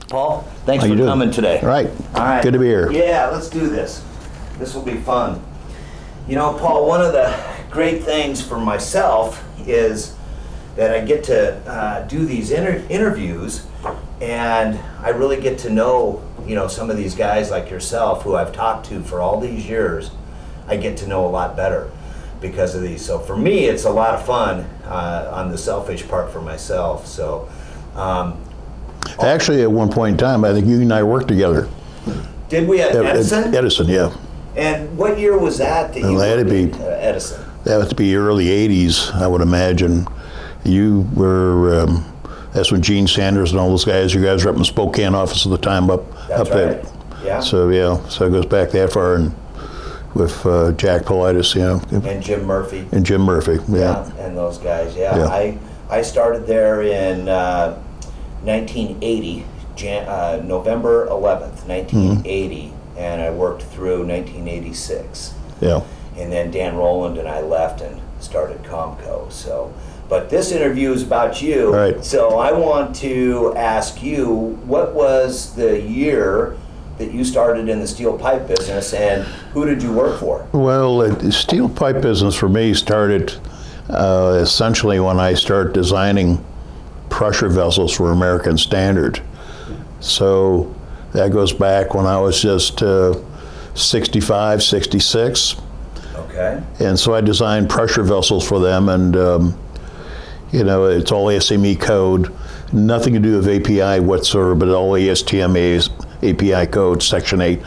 Paul, thanks for coming today. All right. Good to be here. Yeah, let's do this. This will be fun. You know, Paul, one of the great things for myself is that I get to do these interviews, and I really get to know, some of these guys like yourself who I've talked to for all these years. I get to know a lot better because of these. So for me, it's a lot of fun on the selfish part for myself. So. Actually, at one point in time, I think you and I worked together. Did we at Edison? Edison, yeah. And what year was that you worked at Edison? That would be early 80s, I would imagine. You were, that's when Gene Sanders and all those guys, you guys were up in the Spokane office at the time up there. Yeah. So it goes back that far, and with Jack Politis, And Jim Murphy. Yeah. And those guys, yeah. I started there in 1980, November 11th, 1980, and I worked through 1986. Yeah. And then Dan Rowland and I left and started Comco. So, but this interview is about you. Right. So I want to ask you, what was the year that you started in the steel pipe business, and who did you work for? Well, the steel pipe business for me started essentially when I started designing pressure vessels for American Standard. So that goes back when I was just 65, 66. Okay. And so I designed pressure vessels for them, and it's all SME code, nothing to do with API whatsoever, but all ASTM API code, Section 8,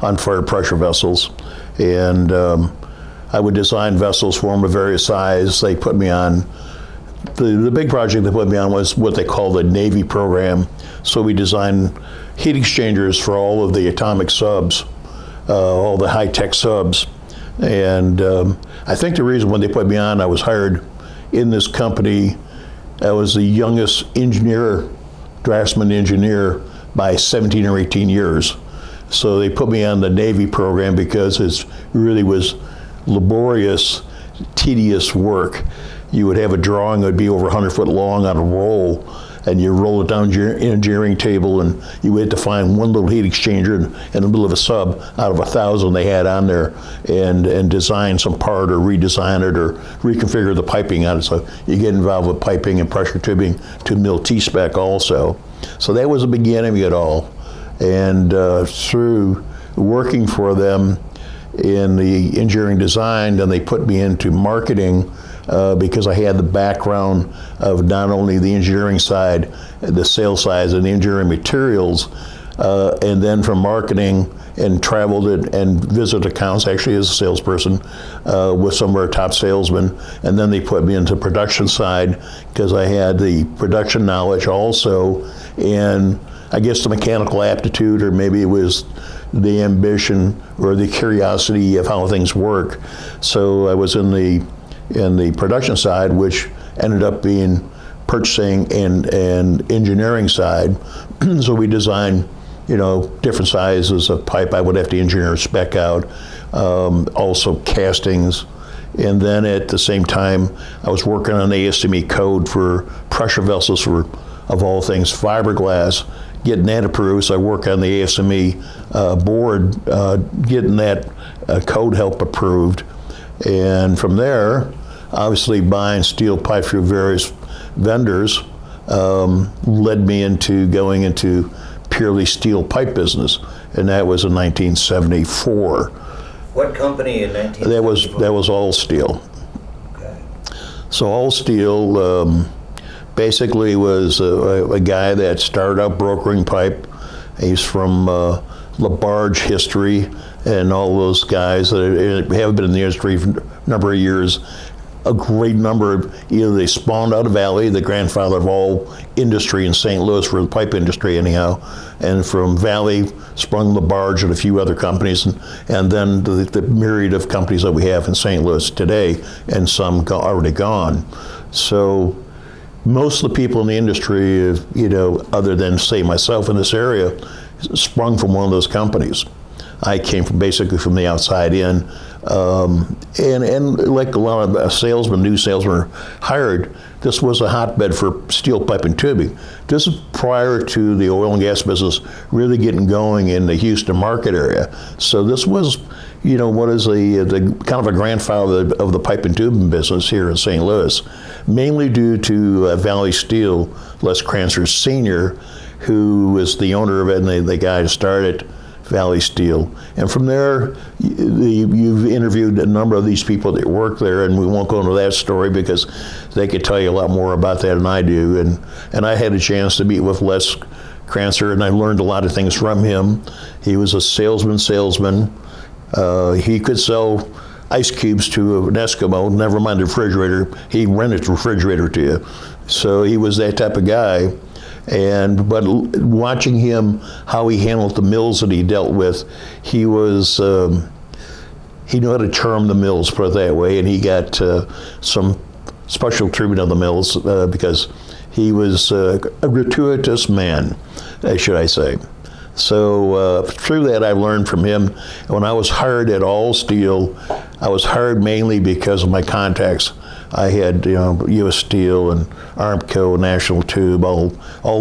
unfired pressure vessels. And I would design vessels for them of various sizes. They put me on the big project they put me on was what they call the Navy program. So we designed heat exchangers for all of the atomic subs, all the high-tech subs. And I think the reason when they put me on, I was hired in this company. I was the youngest draftsman engineer by 17 or 18 years. So they put me on the Navy program because it really was laborious, tedious work. You would have a drawing that would be over 100 foot long on a roll, and you roll it down your engineering table, and you had to find one little heat exchanger in the middle of a sub out of 1,000 they had on there, and design some part or redesign it or reconfigure the piping on it. So you get involved with piping and pressure tubing to mill T-spec also. So that was the beginning of it all. And through working for them in the engineering design, then they put me into marketing because I had the background of not only the engineering side, the sales side, and the engineering materials, and then from marketing and traveled and visited accounts, actually as a salesperson, with some of our top salesmen. And then they put me into production side because I had the production knowledge also, and I guess the mechanical aptitude, or maybe it was the ambition or the curiosity of how things work. So I was in the production side, which ended up being purchasing and engineering side. So we designed, different sizes of pipe. I would have to engineer spec out, also castings. And then at the same time, I was working on the ASTM code for pressure vessels for, of all things, fiberglass, getting that approved. So I work on the ASME board, getting that code help approved. And from there, obviously buying steel pipe through various vendors led me into going into purely steel pipe business. And that was in 1974. What company in 1974? That was All Steel. Okay. So All Steel basically was a guy that started out brokering pipe. He's from LaBarge history, and all those guys that have been in the industry for a number of years. A great number of, either they spawned out of Valley, the grandfather of all industry in St. Louis for the pipe industry anyhow, and from Valley sprung LaBarge and a few other companies, and then the myriad of companies that we have in St. Louis today, and some already gone. So most of the people in the industry, other than say myself in this area, sprung from one of those companies. I came from basically from the outside in, And like a lot of salesmen, new salesmen are hired, this was a hotbed for steel pipe and tubing. This is prior to the oil and gas business really getting going in the Houston market area. So this was, what is the kind of a grandfather of the pipe and tubing business here in St. Louis, mainly due to Valley Steel, Les Crancer Sr., who is the owner of it and the guy who started Valley Steel. And from there, you've interviewed a number of these people that work there, and we won't go into that story because they could tell you a lot more about that than I do. And I had a chance to meet with Les Crancer, and I learned a lot of things from him. He was a salesman. He could sell ice cubes to an Eskimo, never mind the refrigerator. He rented the refrigerator to you. So he was that type of guy. But watching him, how he handled the mills that he dealt with, he was, he knew how to charm the mills, put it that way, and he got some special treatment of the mills because he was a gratuitous man, should I say. So through that, I learned from him. When I was hired at All Steel, I was hired mainly because of my contacts. I had, U.S. Steel and Armco, National Tube, all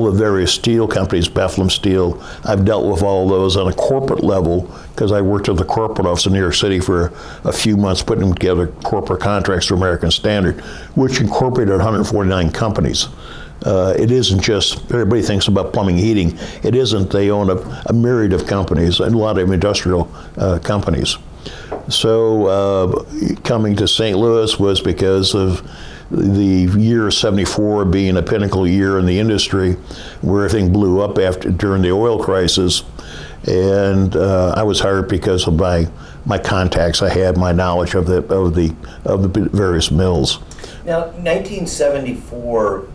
the various steel companies, Bethlehem Steel. I've dealt with all those on a corporate level because I worked at the corporate office in New York City for a few months putting together corporate contracts for American Standard, which incorporated 149 companies. It isn't just, everybody thinks about plumbing and heating. It isn't. They own a myriad of companies, and a lot of industrial companies. So coming to St. Louis was because of the year 74 being a pinnacle year in the industry where everything blew up during the oil crisis. And I was hired because of my contacts. I had my knowledge of the various mills. Now, 1974,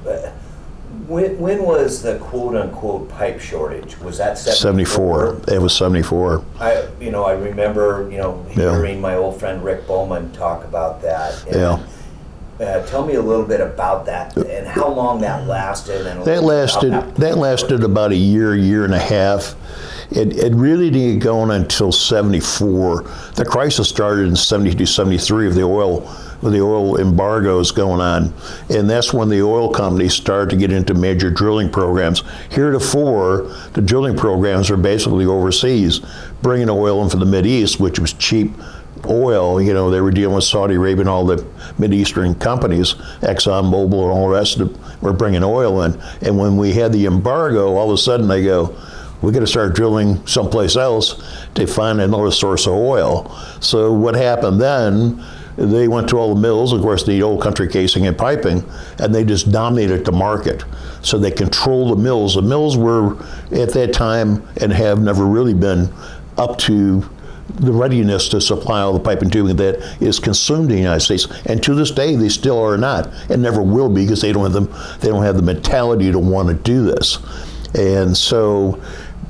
when was the quote-unquote pipe shortage? Was that 74? It was 74. I remember, hearing my old friend Rick Bowman talk about that. And, tell me a little bit about that and how long that lasted. And that lasted about a year and a half. It really didn't get going until 74. The crisis started in 72, 73 of the oil embargoes going on. And that's when the oil companies started to get into major drilling programs. Heretofore, the drilling programs are basically overseas, bringing oil in from the Mideast, which was cheap oil. They were dealing with Saudi Arabia and all the Mideastern companies, Exxon Mobil and all the rest of them were bringing oil in. And when we had the embargo, all of a sudden they go, we got to start drilling someplace else to find another source of oil. So what happened then, they went to all the mills, of course, the old country casing and piping, and they just dominated the market. So they controlled the mills. The mills were, at that time, and have never really been up to the readiness to supply all the pipe and tubing that is consumed in the United States. And to this day, they still are not, and never will be, because they don't have the mentality to want to do this. And so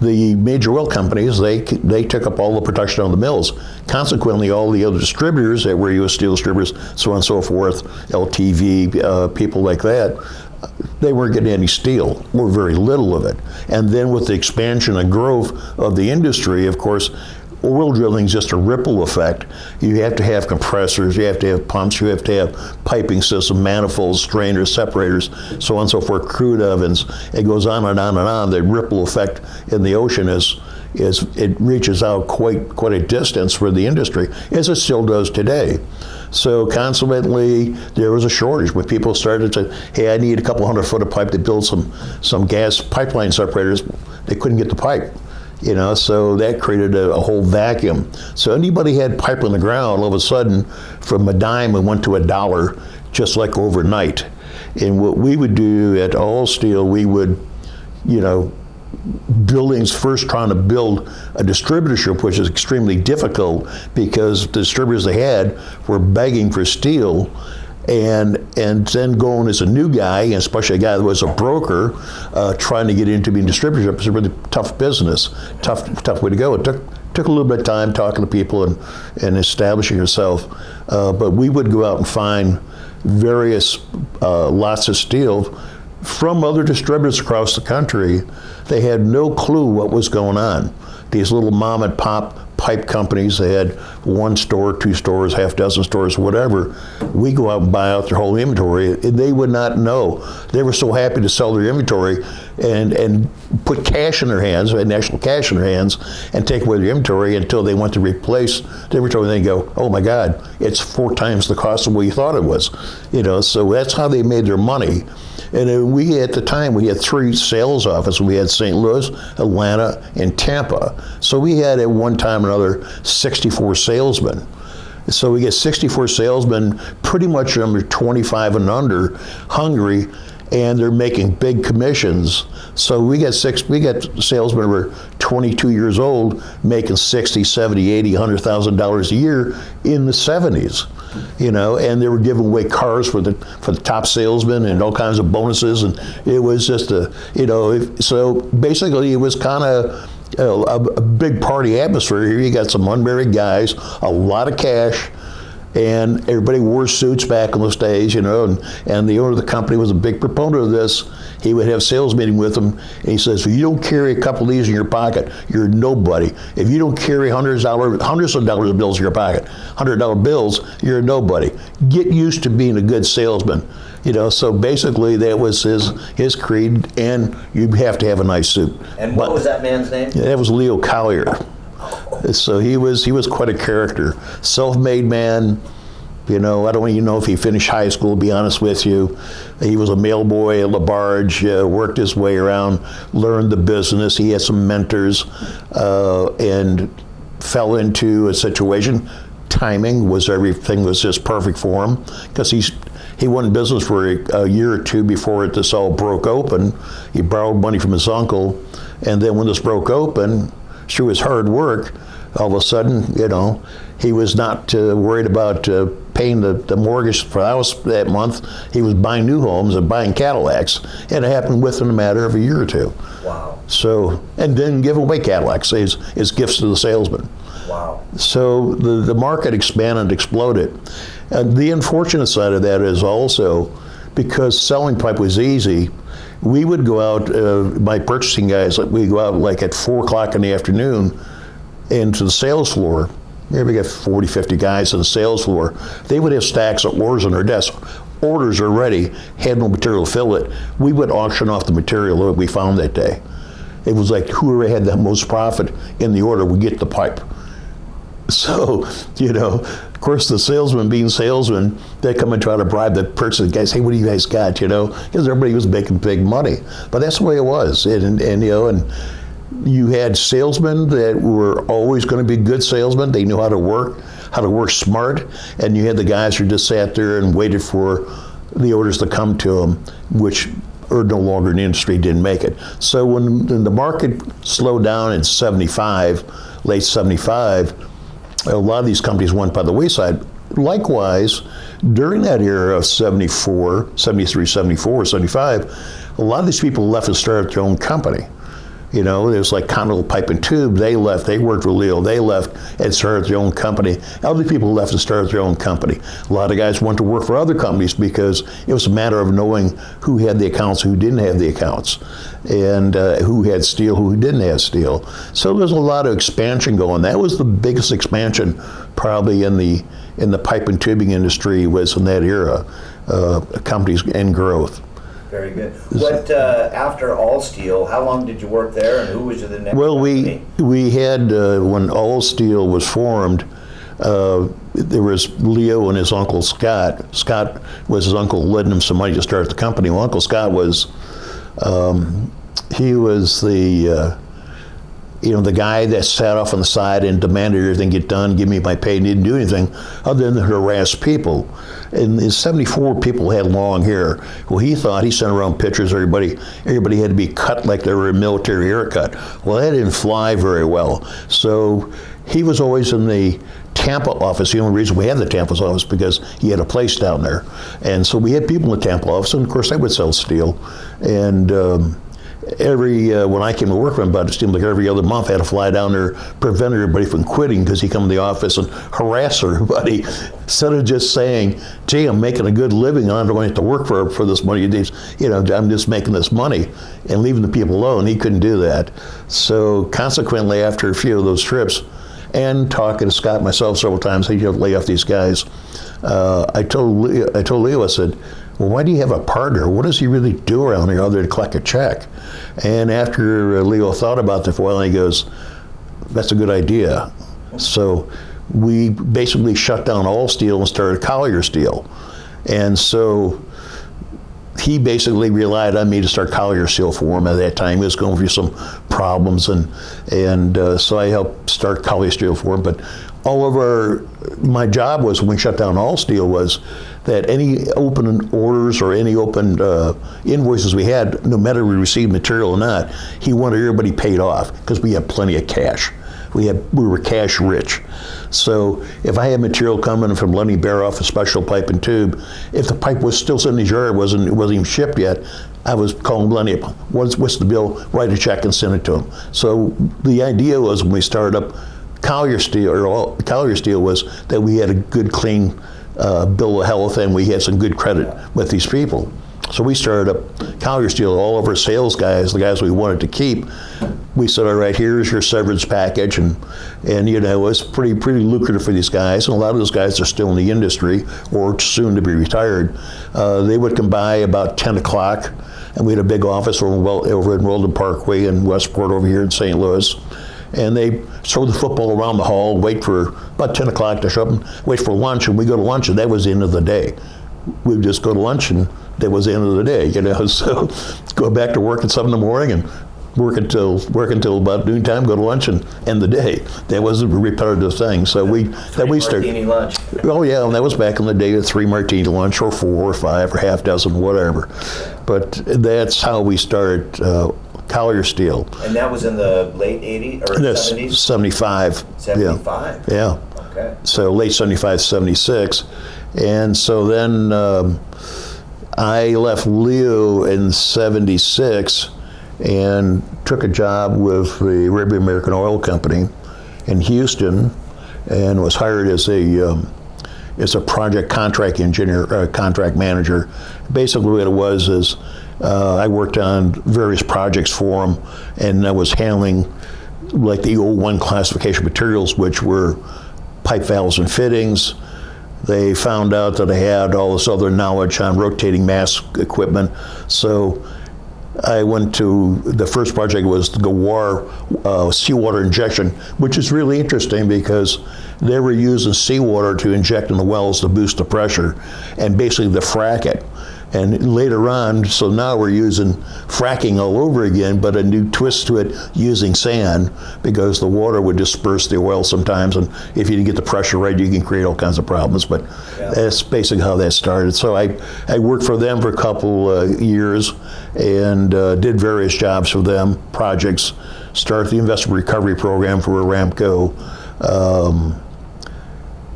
the major oil companies, they took up all the production on the mills. Consequently, all the other distributors that were U.S. Steel distributors, so on and so forth, LTV, people like that, they weren't getting any steel, or very little of it. And then with the expansion and growth of the industry, of course, oil drilling is just a ripple effect. You have to have compressors, you have to have pumps, you have to have piping system, manifolds, strainers, separators, so on and so forth, crude ovens. It goes on and on and on. The ripple effect in the ocean is it reaches out quite a distance for the industry, as it still does today. So consequently, there was a shortage when people started to, hey, I need a couple 100 foot of pipe to build some gas pipeline separators. They couldn't get the pipe. So that created a whole vacuum. So anybody had pipe in the ground, all of a sudden, from a dime, it went to $1, just like overnight. And what we would do at All Steel, we would, buildings first trying to build a distributorship, which is extremely difficult because the distributors they had were begging for steel. And then going as a new guy, and especially a guy that was a broker, trying to get into being a distributorship is a really tough business, tough way to go. It took a little bit of time talking to people and establishing yourself. But we would go out and find various lots of steel from other distributors across the country. They had no clue what was going on. These little mom and pop pipe companies. They had 1 store, 2 stores, half dozen stores, whatever. We go out and buy out their whole inventory, and they would not know. They were so happy to sell their inventory and put cash in their hands, national cash in their hands, and take away their inventory until they went to replace the inventory. And they go, oh my God, it's 4 times the cost of what you thought it was. So that's how they made their money. And at the time, we had 3 sales offices. We had St. Louis, Atlanta, and Tampa. So we had at one time or another 64 salesmen. So we get 64 salesmen, pretty much under 25 and under, hungry, and they're making big commissions. So we got salesmen who were 22 years old making $60,000, $70,000, $80,000, $100,000 a year in the 70s. And they were giving away cars for the top salesmen and all kinds of bonuses, and it was just so basically it was kind of a big party atmosphere. Here you got some unmarried guys, a lot of cash, and everybody wore suits back in those days, and the owner of the company was a big proponent of this. He would have sales meeting with them, and he says, if you don't carry a couple of these in your pocket, you're nobody. If you don't carry hundreds of dollars of bills in your pocket, $100 bills, you're nobody. Get used to being a good salesman. So basically that was his creed, and you have to have a nice suit. And what was that man's name? That was Leo Collier. So he was quite a character, self-made man. I don't even know if he finished high school, to be honest with you. He was a mail boy at LaBarge, worked his way around, learned the business. He had some mentors, and fell into a situation. Timing was everything was just perfect for him, because he went in business for a year or 2 before this all broke open. He borrowed money from his uncle, and then when this broke open, through his hard work, all of a sudden, he was not worried about paying the mortgage for the house that month. He was buying new homes and buying Cadillacs, and it happened within a matter of a year or 2. Wow. So, and then give away Cadillacs as gifts to the salesman. Wow. So the market expanded, exploded. And the unfortunate side of that is also, because selling pipe was easy, we would go out, my purchasing guys, we go out like at 4 o'clock in the afternoon into the sales floor. Here we got 40, 50 guys on the sales floor. They would have stacks of orders on their desk. Orders are ready, had no material to fill it. We would auction off the material that we found that day. It was like whoever had the most profit in the order would get the pipe. So, of course, the salesman being salesmen, they come and try to bribe the purchasing guys. Hey, what do you guys got? Because everybody was making big money. But that's the way it was. And you had salesmen that were always going to be good salesmen. They knew how to work smart. And you had the guys who just sat there and waited for the orders to come to them, which are no longer in the industry, didn't make it. So when the market slowed down in late 75, a lot of these companies went by the wayside. Likewise, during that era of 74, 73, 74, 75, a lot of these people left and started their own company. There was like Continental Pipe and Tube. They left. They worked with Leo. They left and started their own company. Other people left and started their own company. A lot of guys went to work for other companies because it was a matter of knowing who had the accounts, who didn't have the accounts, and who had steel, who didn't have steel. So there's a lot of expansion going. That was the biggest expansion probably in the pipe and tubing industry, was in that era, companies and growth. Very good. What after All Steel? How long did you work there, and who was the next? Well, we had when All Steel was formed, there was Leo and his uncle Scott. Scott was his uncle lending him some money to start the company. Well, Uncle Scott was he was the guy that sat off on the side and demanded everything get done, give me my pay, and didn't do anything other than harass people. And in 74, people had long hair. Well, he sent around pictures, everybody had to be cut like they were a military haircut. Well, that didn't fly very well. So he was always in the Tampa office. The only reason we had the Tampa office because he had a place down there. And so we had people in the Tampa office, and of course they would sell steel. And when I came to work with him, about it seemed like every other month I had to fly down there, prevent everybody from quitting because he'd come to the office and harass everybody, instead of just saying, gee, I'm making a good living, I don't have to work for this money. I'm just making this money, and leaving the people alone. He couldn't do that. So consequently, after a few of those trips, and talking to Scott myself several times, hey, you have to lay off these guys. I told Leo, I said, well, why do you have a partner? What does he really do around here other than collect a check? And after Leo thought about it for a while, he goes, that's a good idea. So we basically shut down all steel and started Collier Steel. And so he basically relied on me to start Collier Steel for him at that time. He was going through some problems, and so I helped start Collier Steel for him. But my job was, when we shut down all steel, was that any open orders or any open invoices we had, no matter we received material or not, he wanted everybody paid off because we had plenty of cash. We were cash rich. So if I had material coming from Lenny Baroff, a special pipe and tube, if the pipe was still sitting in his yard, wasn't even shipped yet, I was calling Lenny up. What's the bill? Write a check and send it to him. So the idea was, when we started up Collier Steel, was that we had a good, clean bill of health, and we had some good credit with these people. So we started up Collier Steel. All of our sales guys, the guys we wanted to keep, we said, all right, here's your severance package, and you know, it's pretty lucrative for these guys, and a lot of those guys are still in the industry or soon to be retired. They would come by about 10 o'clock, and we had a big office over in Weldon Parkway in Westport over here in St. Louis. And they throw the football around the hall, wait for about 10 o'clock to show up, and wait for lunch, and we go to lunch, and that was the end of the day. We would just go to lunch, and that was the end of the day, you know. So go back to work at 7 in the morning and work until about noontime, go to lunch, and end the day. That was a repetitive thing. So we started. Martini lunch. Oh yeah, and that was back in the day, a 3 martini lunch, or 4 or 5 or half dozen, whatever. But that's how we started Collier Steel. And that was in the late 80s or 70s? 75. 75? Yeah. Okay. So late 75, 76. And so then I left Leo in 76 and took a job with the Arabian American Oil Company in Houston, and was hired as a project contract engineer, contract manager. Basically what it was is I worked on various projects for them, and I was handling like the 01 classification materials, which were pipe valves and fittings. They found out that I had all this other knowledge on rotating mass equipment. So I went to, the first project was the Gawar seawater injection, which is really interesting because they were using seawater to inject in the wells to boost the pressure and basically to frack it. And later on, so now we're using fracking all over again, but a new twist to it using sand, because the water would disperse the oil sometimes, and if you didn't get the pressure right, you can create all kinds of problems. But that's basically how that started. So I worked for them for a couple years and did various jobs for them, projects, started the investment recovery program for Aramco.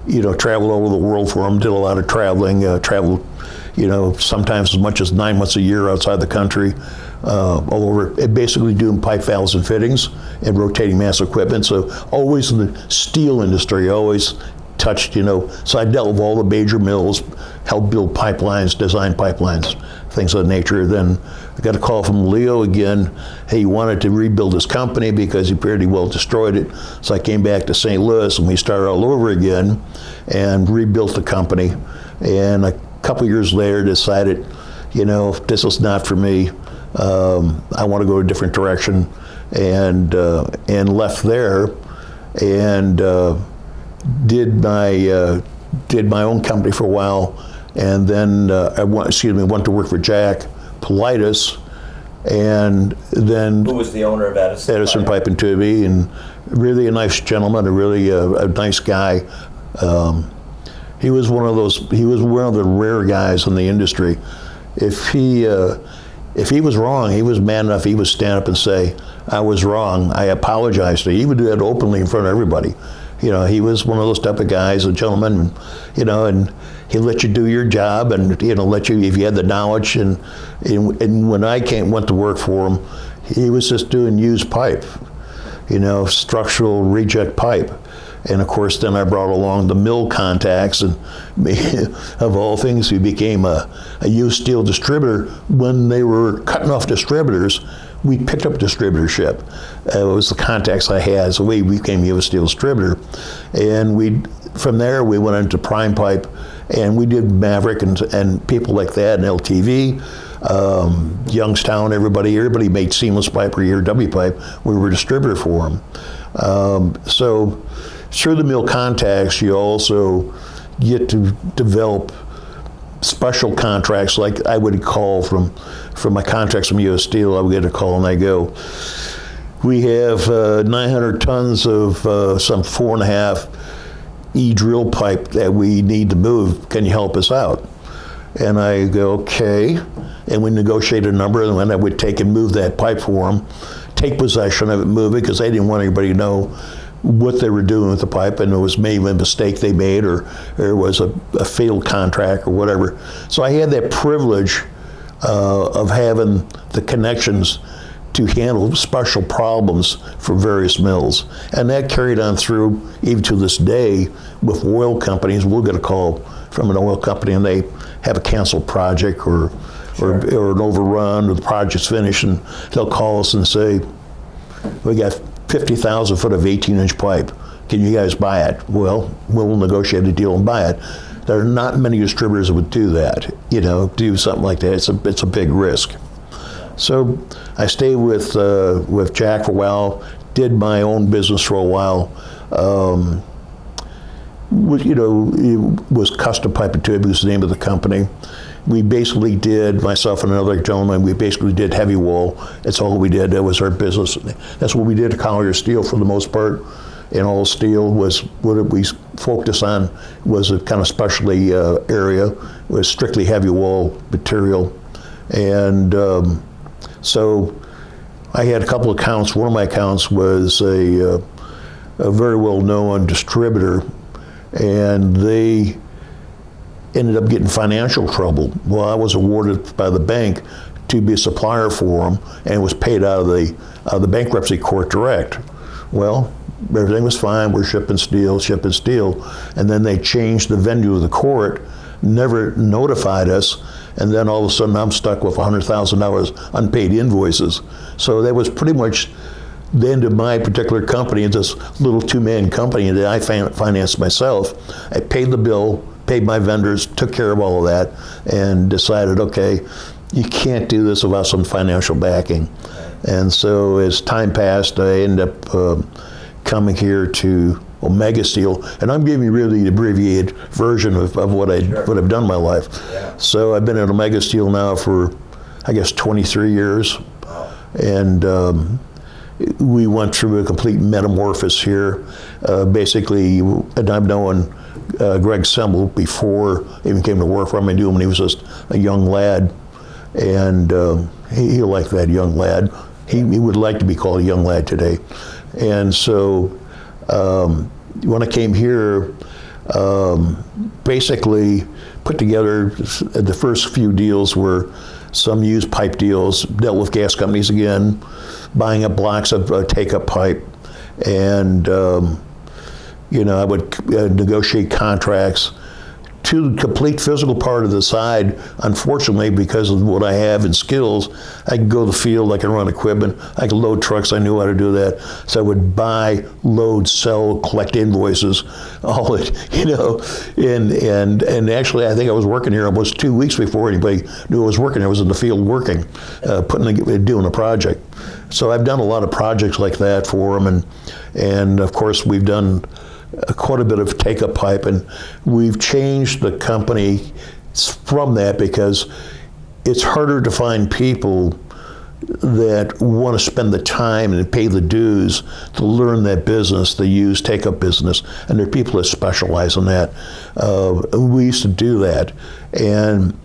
You know, traveled all over the world for them, did a lot of traveling, traveled, you know, sometimes as much as 9 months a year outside the country, all over, basically doing pipe valves and fittings and rotating mass equipment. So always in the steel industry, always touched, you know, so I dealt with all the major mills, helped build pipelines, design pipelines, things of that nature. Then I got a call from Leo again. He wanted to rebuild his company because he pretty well destroyed it. So I came back to St. Louis and we started all over again and rebuilt the company. And a couple years later decided, you know, this is not for me. I want to go a different direction, and left there and did my own company for a while, and then went to work for Jack Politis, and then Who was the owner of Edison? Edison Pipe and Tubing, and really a nice gentleman, a nice guy. He was one of the rare guys in the industry. If he was wrong, he was man enough, he would stand up and say, I was wrong, I apologize to you. He would do that openly in front of everybody. You know, he was one of those type of guys, a gentleman, you know, and he'd let you do your job and, you know, let you, if you had the knowledge. And when I went to work for him, he was just doing used pipe, you know, structural reject pipe. And of course, then I brought along the mill contacts, and of all things, we became a used steel distributor. When they were cutting off distributors, we picked up distributorship. It was the contacts I had, so we became a Steel Distributor. And from there, we went into Prime Pipe, and we did Maverick and people like that, and LTV, Youngstown, everybody made seamless pipe or ERW pipe. We were a distributor for them. So through the mill contacts, you also get to develop special contracts, like I would call from my contracts from U.S. Steel. I would get a call and I go, we have 900 tons of some 4.5 drill pipe that we need to move. Can you help us out? And I go, okay. And we negotiate a number, and then I would take and move that pipe for them, take possession of it, move it, because they didn't want anybody to know what they were doing with the pipe, and it was maybe a mistake they made, or it was a failed contract or whatever. So I had that privilege of having the connections to handle special problems for various mills. And that carried on through, even to this day, with oil companies. We'll get a call from an oil company and they have a canceled project or an overrun, or the project's finished, and they'll call us and say, we got 50,000 foot of 18-inch pipe. Can you guys buy it? Well, we'll negotiate a deal and buy it. There are not many distributors that would do that, do something like that. It's a big risk. So I stayed with Jack for a while, did my own business for a while. It was Custom Pipe and Tube was the name of the company. We basically did, myself and another gentleman, we basically did heavy wall. That's all we did. That was our business. That's what we did at Collier Steel for the most part. And all steel was what we focused on, was a kind of specialty area. It was strictly heavy wall material. And so I had a couple of accounts. One of my accounts was a very well-known distributor, and they ended up getting financial trouble. Well, I was awarded by the bank to be a supplier for them, and was paid out of the bankruptcy court direct. Well, everything was fine. We're shipping steel, and then they changed the venue of the court, never notified us, and then all of a sudden I'm stuck with $100,000 unpaid invoices. So that was pretty much the end of my particular company, this little two-man company that I financed myself. I paid the bill, paid my vendors, took care of all of that, and decided, okay, you can't do this without some financial backing. And so as time passed, I ended up coming here to Omega Steel, and I'm giving you really the abbreviated version of what I've done in my life. Yeah. So I've been at Omega Steel now for, I guess, 23 years, and we went through a complete metamorphosis here. Basically, and I've known Greg Semble before he even came to work for him. I knew him when he was just a young lad, and he liked that young lad. He would like to be called a young lad today. And so when I came here, basically put together the first few deals were some used pipe deals, dealt with gas companies again, buying up blocks of take-up pipe, and I would negotiate contracts. To the complete physical part of the side, unfortunately, because of what I have in skills, I can go to the field, I can run equipment, I can load trucks, I knew how to do that. So I would buy, load, sell, collect invoices, all it, and actually I think I was working here almost 2 weeks before anybody knew I was working. I was in the field working, doing a project. So I've done a lot of projects like that for them, and of course we've done quite a bit of take-up pipe, and we've changed the company from that because it's harder to find people that want to spend the time and pay the dues to learn that business, the used take-up business, and there are people that specialize in that. We used to do that, and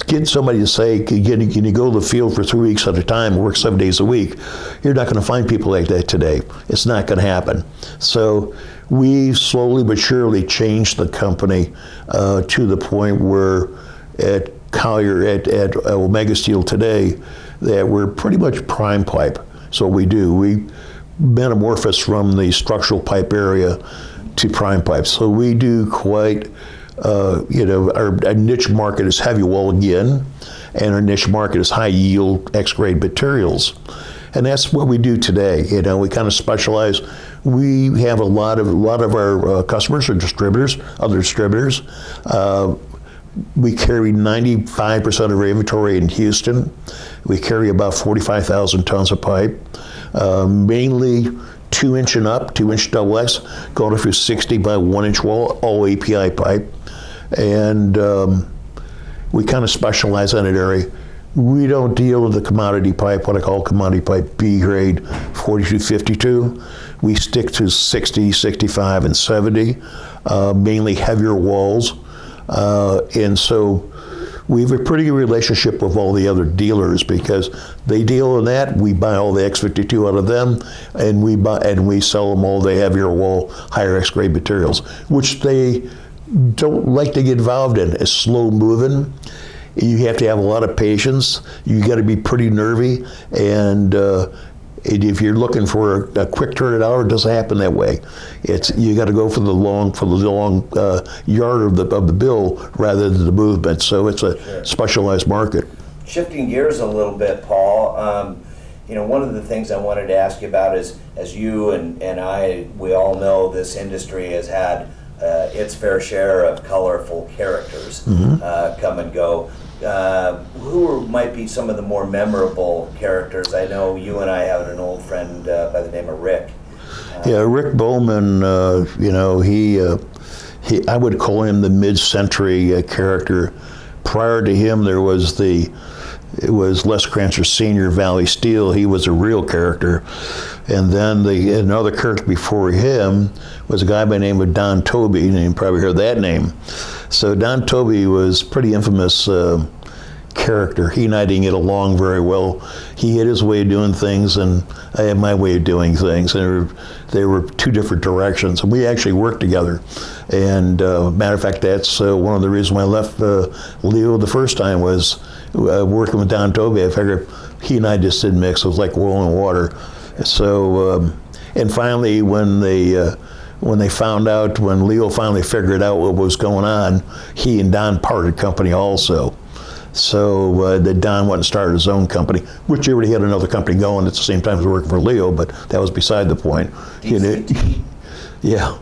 get somebody to say, can you go to the field for 3 weeks at a time, work 7 days a week? You're not going to find people like that today. It's not going to happen. So we slowly but surely changed the company to the point where at Collier, at Omega Steel today, that we're pretty much prime pipe. So we do. We metamorphose from the structural pipe area to prime pipe. So we do quite our niche market is heavy wall again, and our niche market is high yield X-grade materials. And that's what we do today. We kind of specialize. We have a lot of our customers are distributors, other distributors. We carry 95% of our inventory in Houston. We carry about 45,000 tons of pipe, mainly 2-inch and up, 2-inch double X, going through 60 by 1-inch wall, all API pipe. And we kind of specialize in that area. We don't deal with the commodity pipe, what I call commodity pipe B grade 4252. We stick to 60, 65, and 70, mainly heavier walls. And so we have a pretty good relationship with all the other dealers because they deal in that. We buy all the X52 out of them, and we sell them all the heavier wall, higher X-grade materials, which they don't like to get involved in. It's slow moving. You have to have a lot of patience. You got to be pretty nervy, and if you're looking for a quick turnaround, it doesn't happen that way. You got to go for the long yard of the bill rather than the movement. So it's a specialized market. Shifting gears a little bit, Paul. One of the things I wanted to ask you about is, as you and we all know, this industry has had its fair share of colorful characters come and go. Who might be some of the more memorable characters? I know you and I have an old friend by the name of Rick. Rick Bowman, he I would call him the mid-century character. Prior to him, it was Les Crancher Sr., Valley Steel. He was a real character. And then another character before him was a guy by the name of Don Toby, and you probably heard that name. So Don Toby was pretty infamous character. He and I didn't get along very well. He had his way of doing things, and I had my way of doing things. And they were two different directions. And we actually worked together. And matter of fact, that's one of the reasons why I left Leo the first time was working with Don Toby. I figured he and I just didn't mix. It was like oil and water. So, and finally, when they found out, when Leo finally figured out what was going on, he and Don parted company also. So that Don went and started his own company, which he already had another company going at the same time as working for Leo, but that was beside the point. Yeah.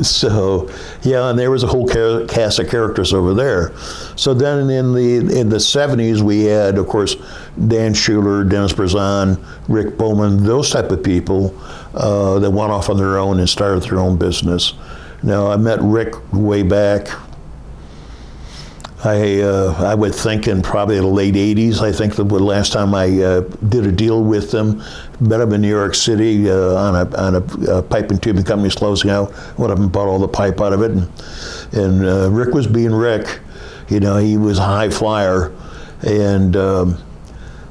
So, and there was a whole cast of characters over there. So then in the 70s, we had, of course, Dan Schuler, Dennis Brazon, Rick Bowman, those type of people that went off on their own and started their own business. Now, I met Rick way back. I would think in probably the late 80s. I think the last time I did a deal with them, met him in New York City on a pipe and tubing company closing out. Went up and bought all the pipe out of it. And Rick was being Rick. He was a high flyer. And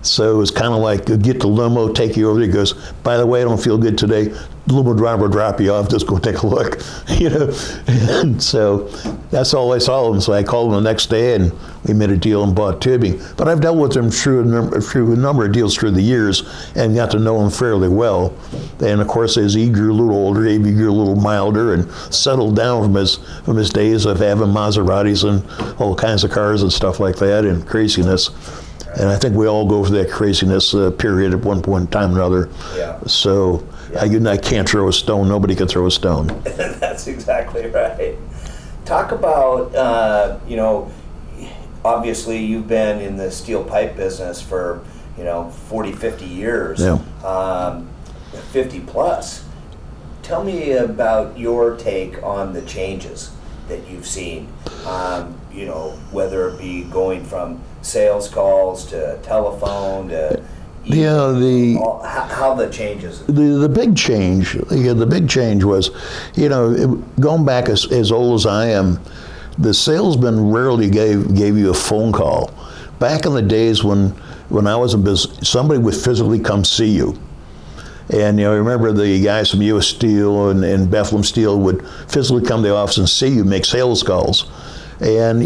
so it was kind of like, get the limo, take you over there. He goes, by the way, I don't feel good today. The limo driver will drop you off, just go take a look. And so that's all I saw him. So I called him the next day and we made a deal and bought tubing. But I've dealt with him through a number of deals through the years and got to know him fairly well. And of course, as he grew a little older, he grew a little milder and settled down from his days of having Maseratis and all kinds of cars and stuff like that and craziness. And I think we all go through that craziness period at one point in time or another. Yeah. So I can't throw a stone. Nobody can throw a stone. That's exactly right. Talk about, obviously you've been in the steel pipe business for, 40, 50 years, 50 plus. Tell me about your take on the changes that you've seen, whether it be going from sales calls to telephone to how the changes. The big change, the big change was, going back as old as I am, the salesman rarely gave you a phone call. Back in the days when I was in business, somebody would physically come see you. And I remember the guys from U.S. Steel and Bethlehem Steel would physically come to the office and see you, make sales calls. And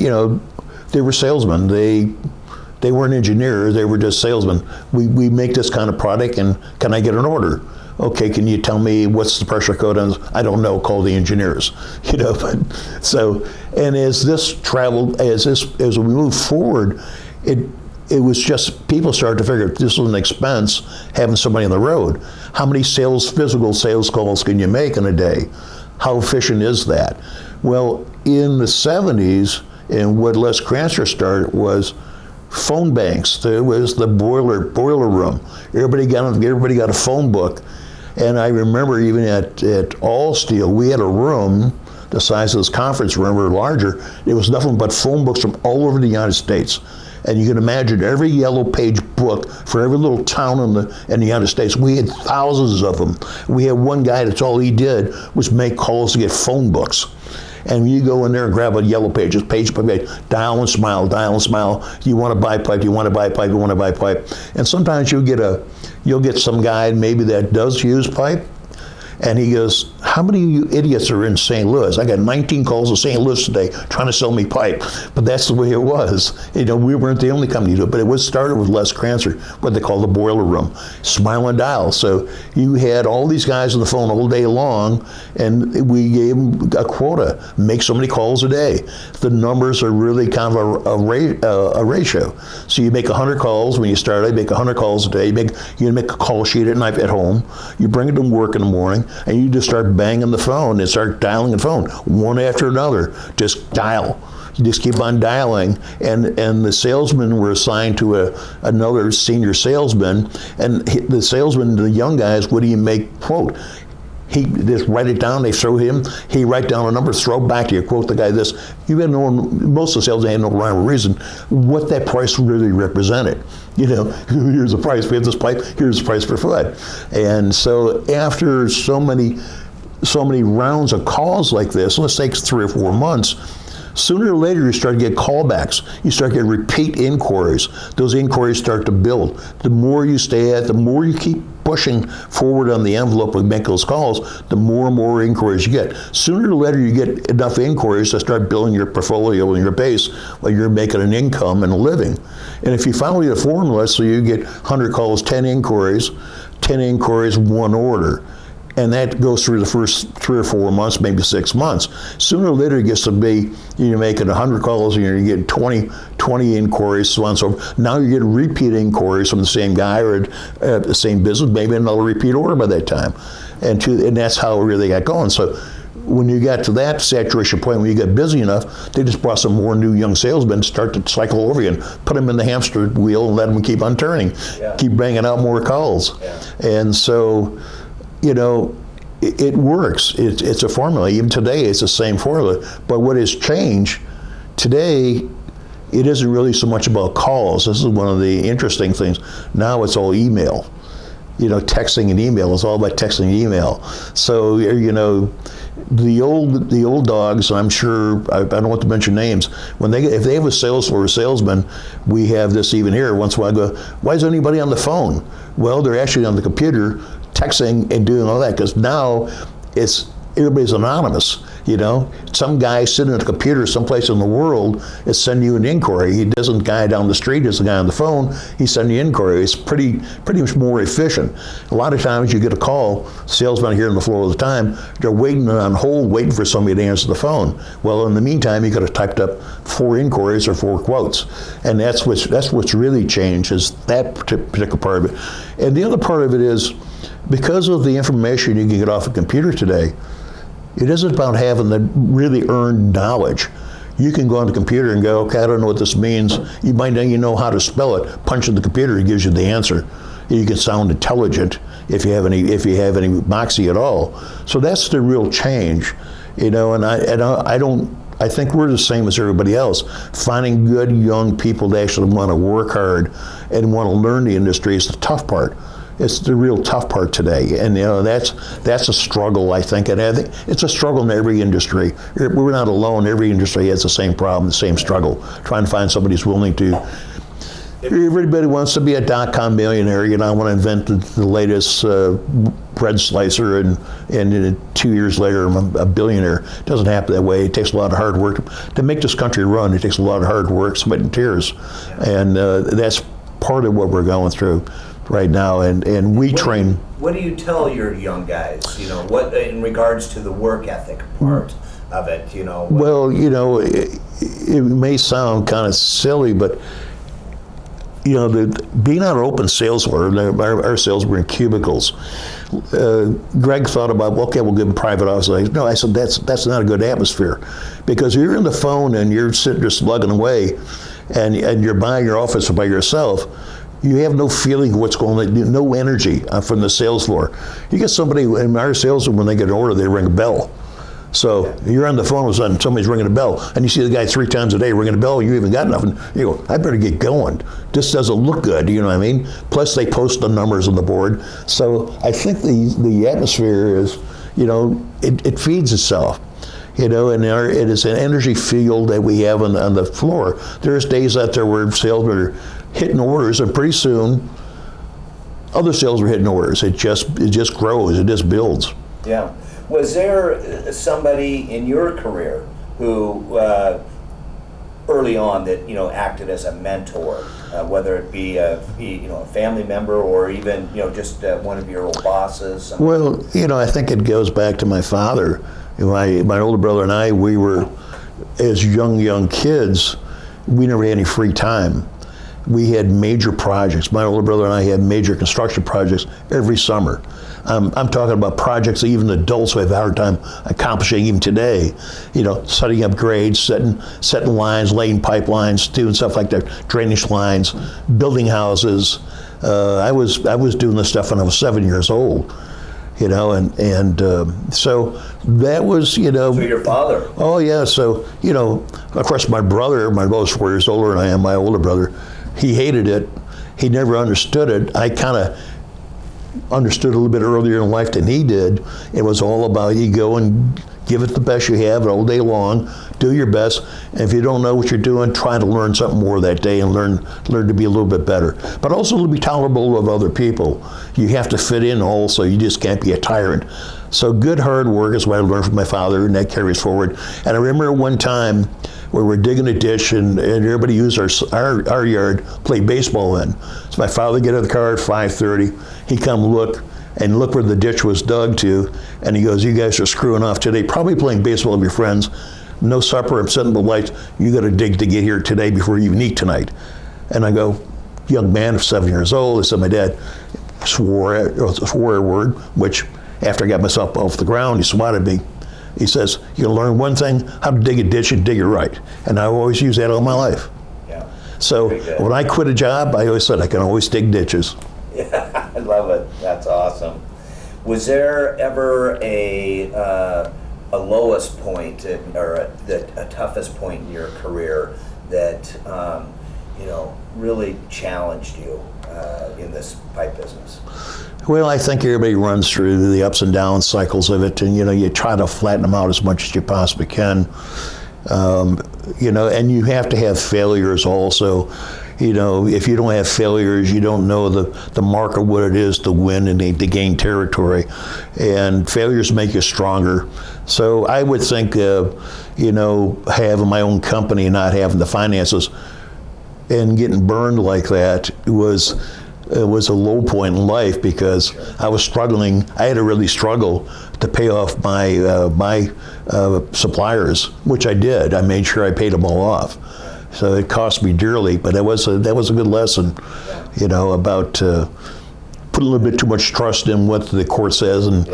they were salesmen. They weren't engineers. They were just salesmen. We make this kind of product, and can I get an order? Okay, can you tell me what's the pressure code on this? I don't know, call the engineers. But so, and as this traveled, as we moved forward, it was just, people started to figure this was an expense, having somebody on the road. How many physical sales calls can you make in a day? How efficient is that? Well, in the 70s, and what Les Crancer started was phone banks. There was the boiler room. Everybody got a phone book. And I remember even at All Steel, we had a room the size of this conference room or larger. It was nothing but phone books from all over the United States. And you can imagine every yellow page book for every little town in the United States. We had thousands of them. We had one guy that's all he did was make calls to get phone books. And you go in there and grab a yellow page, just page by page, dial and smile, dial and smile. You want to buy pipe, you want to buy pipe, you want to buy pipe. And sometimes you'll get some guy maybe that does use pipe, and he goes, how many of you idiots are in St. Louis? I got 19 calls in St. Louis today trying to sell me pipe. But that's the way it was. We weren't the only company to do it, but it was started with Les Crancer, what they call the boiler room, smile and dial. So you had all these guys on the phone all day long, and we gave them a quota, make so many calls a day. The numbers are really kind of a ratio. So you make 100 calls when you start, I make 100 calls a day. You make a call sheet at night at home, you bring it to work in the morning, and you just start banging the phone and start dialing the phone one after another. Just dial. You just keep on dialing, and the salesmen were assigned to another senior salesman, and the salesman, the young guys, what do you make quote? He just write it down, they throw him, he write down a number, throw back to you, quote the guy this. You had most of the sales, they had no rhyme or reason what that price really represented. Here's the price, we have this pipe, here's the price per foot. And so after so many rounds of calls like this, let's take 3 or 4 months, sooner or later you start to get callbacks. You start getting repeat inquiries. Those inquiries start to build. The more you stay at, the more you keep pushing forward on the envelope and make those calls, the more and more inquiries you get. Sooner or later you get enough inquiries to start building your portfolio and your base while you're making an income and a living. And if you follow the formula, so you get 100 calls, 10 inquiries, 1 order. And that goes through the first 3 or 4 months, maybe 6 months. Sooner or later it gets to be, you're making 100 calls and you're getting 20 inquiries, so on and so forth. Now you're getting repeat inquiries from the same guy or the same business, maybe another repeat order by that time. And that's how it really got going. So when you got to that saturation point, when you got busy enough, they just brought some more new young salesmen to start to cycle over you and put them in the hamster wheel and let them keep on turning, keep banging out more calls. And so, it works. It's a formula. Even today, it's the same formula. But what has changed today, it isn't really so much about calls. This is one of the interesting things. Now it's all email. Texting and email. It's all about texting and email. So, the old dogs, I'm sure, I don't want to mention names, if they have a salesman, we have this even here. Once in a while I go, why is anybody on the phone? Well, they're actually on the computer texting and doing all that, because now everybody's anonymous. Some guy sitting at a computer someplace in the world is sending you an inquiry. He doesn't guy down the street, is the guy on the phone. He's sending you an inquiry. It's pretty much more efficient. A lot of times you get a call, salesmen here on the floor all the time, they're waiting on hold, waiting for somebody to answer the phone. Well, in the meantime, you could have typed up 4 inquiries or 4 quotes. And that's what's really changed, is that particular part of it. And the other part of it is, because of the information you can get off a computer today, it isn't about having the really earned knowledge. You can go on the computer and go, okay, I don't know what this means. You might know how to spell it. Punch in the computer, it gives you the answer. You can sound intelligent if you have any moxie at all. So that's the real change, and I think we're the same as everybody else. Finding good young people that actually want to work hard and want to learn the industry is the tough part. It's the real tough part today, and that's a struggle, I think, and I think it's a struggle in every industry. We're not alone. Every industry has the same problem, the same struggle, trying to find somebody who's willing to. Everybody wants to be a .com millionaire. I want to invent the latest bread slicer, and 2 years later I'm a billionaire. It doesn't happen that way. It takes a lot of hard work to make this country run. It takes a lot of hard work, sweat and tears, and that's part of what we're going through right now, and we train. What do you tell your young guys? What in regards to the work ethic part of it? Well, it may sound kind of silly, but being on an open sales floor, our sales were in cubicles. Greg thought about, well, okay, we'll give them private office. No, I said that's not a good atmosphere, because you're on the phone and you're sitting there slugging away, and you're buying your office by yourself. You have no feeling of what's going on, no energy from the sales floor. You get somebody in our sales room, when they get an order, they ring a bell. So you're on the phone with somebody's ringing a bell, and you see the guy 3 times a day ringing a bell, you haven't got nothing. You go, I better get going. This doesn't look good, you know what I mean? Plus they post the numbers on the board. So I think the atmosphere is, it feeds itself. And it is an energy field that we have on the floor. There's days out there where salesmen are hitting orders, and pretty soon other sales are hitting orders. It just grows, it just builds. Yeah. Was there somebody in your career who early on that acted as a mentor, whether it be a family member or even just one of your old bosses? Well, I think it goes back to my father. My older brother and I, we were, as young kids, we never had any free time. We had major projects. My older brother and I had major construction projects every summer. I'm talking about projects that even adults have a hard time accomplishing even today. Setting up grades, setting lines, laying pipelines, doing stuff like that, drainage lines, building houses. I was doing this stuff when I was 7 years old. So that was, So your father? Oh yeah. So of course my brother, my brother's 4 years older than I am. My older brother, he hated it. He never understood it. I kind of understood a little bit earlier in life than he did. It was all about you go and give it the best you have all day long, do your best, and if you don't know what you're doing, try to learn something more that day and learn to be a little bit better. But also to be tolerable of other people. You have to fit in also, you just can't be a tyrant. So good hard work is what I learned from my father, and that carries forward. And I remember one time where we're digging a ditch and everybody used our yard, play baseball in. So my father get out of the car at 5:30, he come look where the ditch was dug to, and he goes, you guys are screwing off today, probably playing baseball with your friends, no supper, I'm setting the lights, you gotta dig to get here today before you even eat tonight. And I go, young man of 7 years old, I said, my dad swore a word, which after I got myself off the ground, he swatted me. He says, you can learn one thing, how to dig a ditch and dig it right. And I always use that all my life. Yeah. So when I quit a job, I always said I can always dig ditches. Yeah, I love it. That's awesome. Was there ever a lowest point or a toughest point in your career that really challenged you in this pipe business? Well, I think everybody runs through the ups and down cycles of it, and you try to flatten them out as much as you possibly can. And you have to have failures also. If you don't have failures, you don't know the mark of what it is to win and to gain territory. And failures make you stronger. So I would think, having my own company and not having the finances and getting burned like that was a low point in life, because I was struggling. I had to really struggle to pay off my suppliers, which I did. I made sure I paid them all off. So it cost me dearly, but that was a good lesson, about put a little bit too much trust in what the court says. And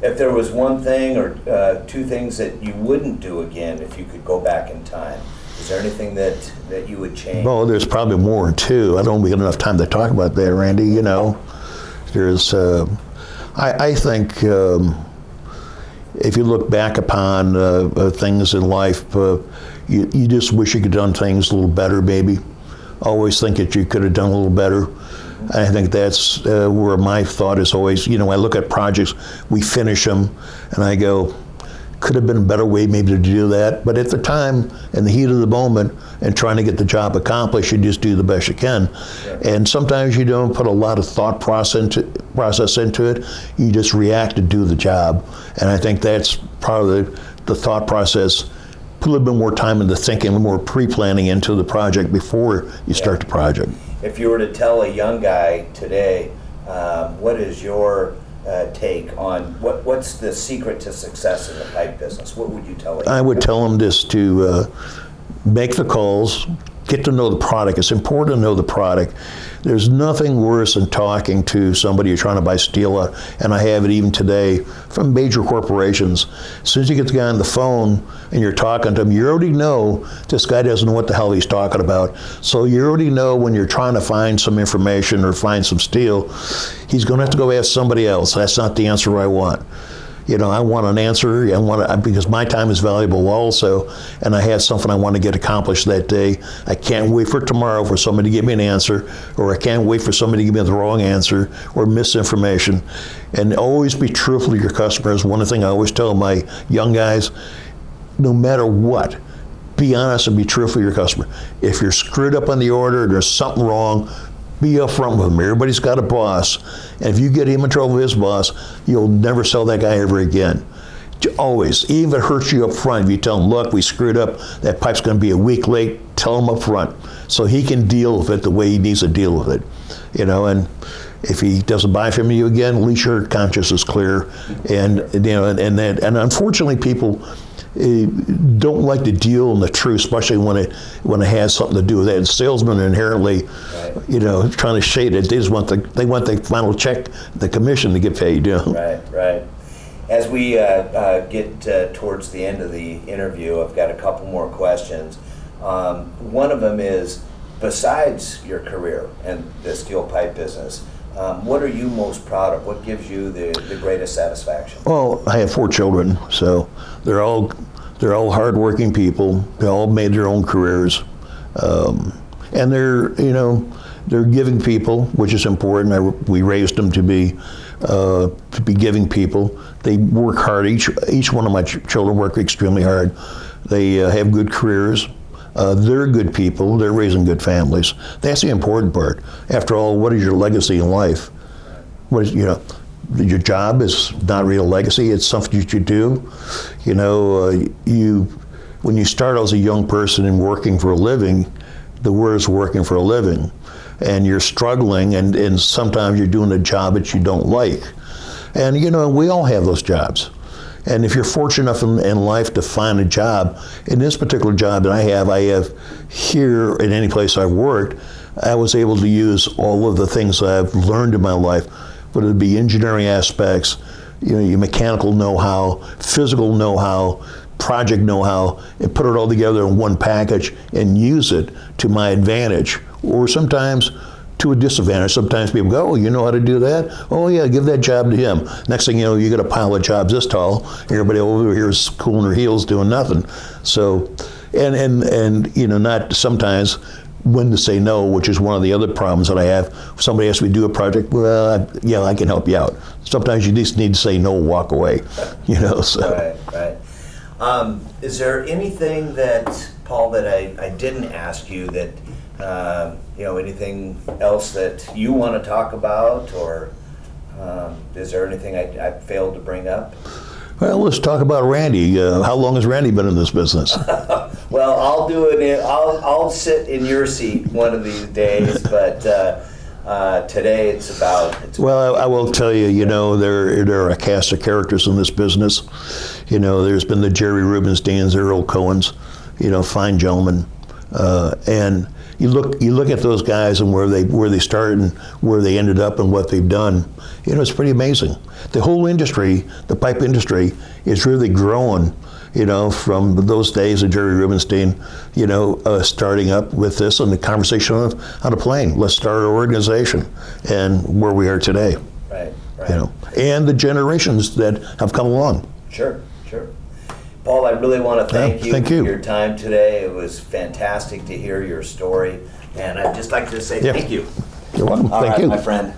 if there was one thing or two things that you wouldn't do again if you could go back in time, is there anything that you would change? Well, there's probably more than two. I don't get enough time to talk about that, Randy. There's, I think, if you look back upon things in life, you just wish you could have done things a little better, maybe. Always think that you could have done a little better. I think that's where my thought is always, I look at projects, we finish them, and I go, could have been a better way maybe to do that. But at the time, in the heat of the moment, and trying to get the job accomplished, you just do the best you can. Yeah. And sometimes you don't put a lot of thought process into it. You just react to do the job. And I think that's part of the thought process. Put a little bit more time into thinking, a little more pre-planning into the project before you start the project. If you were to tell a young guy today What is your take on what's the secret to success in the pipe business? What would you tell them? I would tell them just to make the calls, get to know the product. It's important to know the product. There's nothing worse than talking to somebody you're trying to buy steel out, and I have it even today from major corporations. As soon as you get the guy on the phone and you're talking to him, you already know this guy doesn't know what the hell he's talking about. So you already know when you're trying to find some information or find some steel, he's going to have to go ask somebody else. That's not the answer I want. You know, I want an answer. Because my time is valuable also, and I have something I want to get accomplished that day. I can't wait for tomorrow for somebody to give me an answer, or I can't wait for somebody to give me the wrong answer or misinformation. And always be truthful to your customers. One thing I always tell my young guys, no matter what, be honest and be truthful to your customer. If you're screwed up on the order, there's something wrong, be upfront with him. Everybody's got a boss, and if you get him in trouble with his boss, you'll never sell that guy ever again. Always, even if it hurts you up front, if you tell him, look, we screwed up, that pipe's going to be a week late, tell him up front, so he can deal with it the way he needs to deal with it. You know, and if he doesn't buy from you again, at least your conscience is clear. And you know, and unfortunately, people don't like to deal in the truth, especially when it has something to do with that. And salesmen are inherently, right, you know, trying to shade it. They just want the final check, the commission to get paid. You know? Right. As we get towards the end of the interview, I've got a couple more questions. One of them is, besides your career and the steel pipe business, what are you most proud of? What gives you the greatest satisfaction? Well, I have 4 children, so they're all hardworking people. They all made their own careers, and they're giving people, which is important. We raised them to be giving people. They work hard. Each one of my children work extremely hard. They have good careers. They're good people. They're raising good families. That's the important part. After all, what is your legacy in life? What is, your job is not real legacy. It's something that you do. You know, when you start as a young person and working for a living, the word is working for a living, and you're struggling, and sometimes you're doing a job that you don't like. And we all have those jobs. And if you're fortunate enough in life to find a job, in this particular job that I have here in any place I've worked, I was able to use all of the things that I've learned in my life, whether it be engineering aspects, your mechanical know-how, physical know-how, project know-how, and put it all together in one package and use it to my advantage, or sometimes to a disadvantage. Sometimes people go, oh, you know how to do that? Oh yeah, give that job to him. Next thing you know, you got a pile of jobs this tall. Everybody over here is cooling their heels doing nothing. So, and not sometimes when to say no, which is one of the other problems that I have. If somebody asks me to do a project, well, yeah, I can help you out. Sometimes you just need to say no, walk away. So. Right. Is there anything that, Paul, that I didn't ask you that, anything else that you want to talk about, or is there anything I failed to bring up? Well, let's talk about Randy. How long has Randy been in this business? Well, I'll do it. I'll sit in your seat one of these days, but today it's about. Well, I will tell you. There are a cast of characters in this business. There's been the Jerry Rubensteins, Earl Cohens. Fine gentlemen, and you look at those guys and where they started and where they ended up and what they've done. It's pretty amazing. The whole industry, the pipe industry, is really growing. From those days of Jerry Rubenstein, starting up with this and the conversation on a plane. Let's start our organization, and where we are today. Right. And the generations that have come along. Sure. Paul, I really want to thank you for your time today. It was fantastic to hear your story, and I'd just like to say thank you. You're welcome. Thank you. My friend.